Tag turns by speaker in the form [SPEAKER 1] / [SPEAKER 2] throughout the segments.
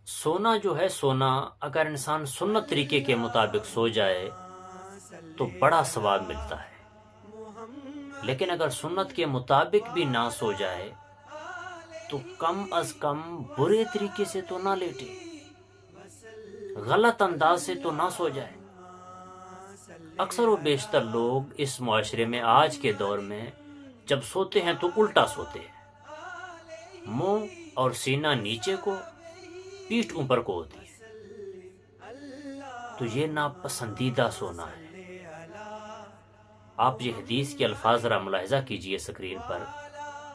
[SPEAKER 1] سونا جو ہے سونا، اگر انسان سنت طریقے کے مطابق سو جائے تو بڑا ثواب ملتا ہے، لیکن اگر سنت کے مطابق بھی نہ سو جائے تو کم از کم برے طریقے سے تو نہ لیٹے، غلط انداز سے تو نہ سو جائے۔ اکثر و بیشتر لوگ اس معاشرے میں آج کے دور میں جب سوتے ہیں تو الٹا سوتے ہیں، منہ اور سینہ نیچے کو، پیٹھ اوپر کو ہوتی ہے، تو یہ ناپسندیدہ سونا ہے۔ آپ یہ حدیث کے الفاظ ذرا ملاحظہ کیجئے اسکرین پر،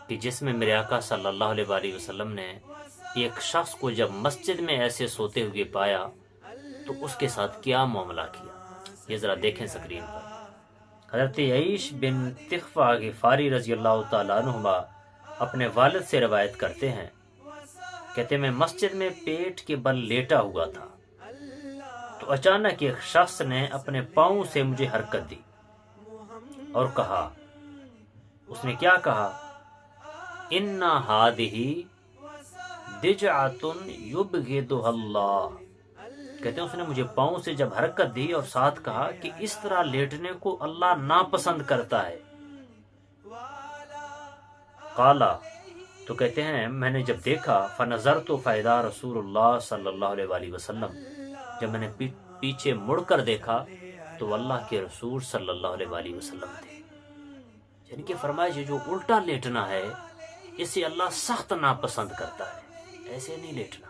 [SPEAKER 1] کہ جس میں میرے آقا صلی اللہ علیہ وآلہ وسلم نے ایک شخص کو جب مسجد میں ایسے سوتے ہوئے پایا تو اس کے ساتھ کیا معاملہ کیا، یہ ذرا دیکھیں اسکرین پر۔ حضرت عیش بن تخفہ غفاری رضی اللہ تعالیٰ عنہما اپنے والد سے روایت کرتے ہیں، کہتے میں مسجد میں پیٹ کے بل لیٹا ہوا تھا تو اچانک ایک شخص نے اپنے پاؤں سے مجھے حرکت دی اور کہا، اس نے کیا کہا، اِنَّ هَٰذِهِ دِجْعَةٌ يُبْغِضُهَا اللَّهُ، کہتے ہیں اس نے مجھے پاؤں سے جب حرکت دی اور ساتھ کہا کہ اس طرح لیٹنے کو اللہ ناپسند کرتا ہے۔ قالا، تو کہتے ہیں میں نے جب دیکھا، فَنَظَرْتُ فَإِذَا رسول اللہ صلی اللہ علیہ وآلہ وسلم، جب میں نے پیچھے مڑ کر دیکھا تو اللہ کے رسول صلی اللہ علیہ وآلہ وسلم تھے۔ یعنی کہ فرمایا یہ جو الٹا لیٹنا ہے اسے اللہ سخت ناپسند کرتا ہے، ایسے نہیں لیٹنا،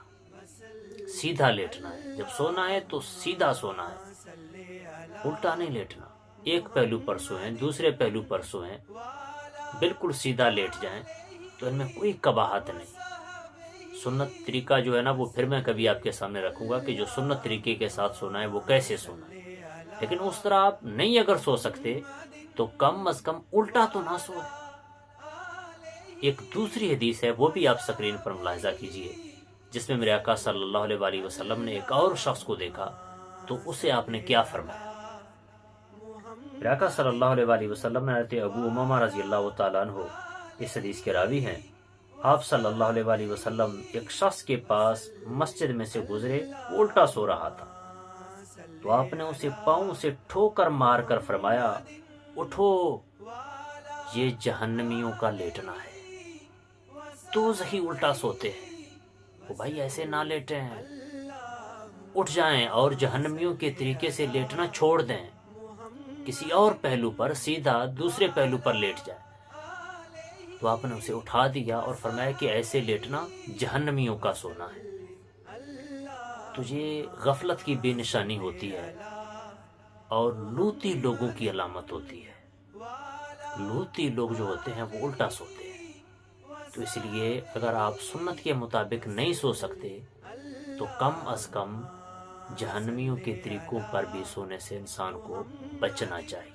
[SPEAKER 1] سیدھا لیٹنا ہے، جب سونا ہے تو سیدھا سونا ہے، الٹا نہیں لیٹنا، ایک پہلو پر سوئیں، دوسرے پہلو پر سوئیں، بالکل سیدھا لیٹ جائیں تو ان میں کوئی قباحت نہیں۔ سنت طریقہ جو ہے نا وہ پھر میں کبھی آپ کے سامنے رکھوں گا کہ جو سنت طریقے کے ساتھ سونا ہے وہ کیسے سونا ہے، لیکن اس طرح آپ نہیں اگر سو سکتے تو کم از کم الٹا تو نہ سوئے۔ ایک دوسری حدیث ہے، وہ بھی آپ سکرین پر ملاحظہ کیجئے، جس میں میرے آقا صلی اللہ علیہ وآلہ وسلم نے ایک اور شخص کو دیکھا تو اسے آپ نے کیا فرمایا۔ میرے آقا صلی اللہ علیہ وآلہ وسلم نے حضرت ابو امامہ رضی اللہ تعالیٰ عنہ اس حدیث کے راوی ہیں، آپ صلی اللہ علیہ وآلہ وسلم ایک شخص کے پاس مسجد میں سے گزرے، وہ الٹا سو رہا تھا تو آپ نے اسے پاؤں سے ٹھوکر مار کر فرمایا، اٹھو، یہ جہنمیوں کا لیٹنا ہے۔ تو زہی الٹا سوتے ہیں، وہ بھائی ایسے نہ لیٹے ہیں، اٹھ جائیں اور جہنمیوں کے طریقے سے لیٹنا چھوڑ دیں، کسی اور پہلو پر سیدھا دوسرے پہلو پر لیٹ جائیں۔ تو آپ نے اسے اٹھا دیا اور فرمایا کہ ایسے لیٹنا جہنمیوں کا سونا ہے۔ تو یہ غفلت کی بے نشانی ہوتی ہے اور لوتی لوگوں کی علامت ہوتی ہے۔ لوتی لوگ جو ہوتے ہیں وہ الٹا سوتے ہیں، تو اس لیے اگر آپ سنت کے مطابق نہیں سو سکتے تو کم از کم جہنمیوں کے طریقوں پر بھی سونے سے انسان کو بچنا چاہیے۔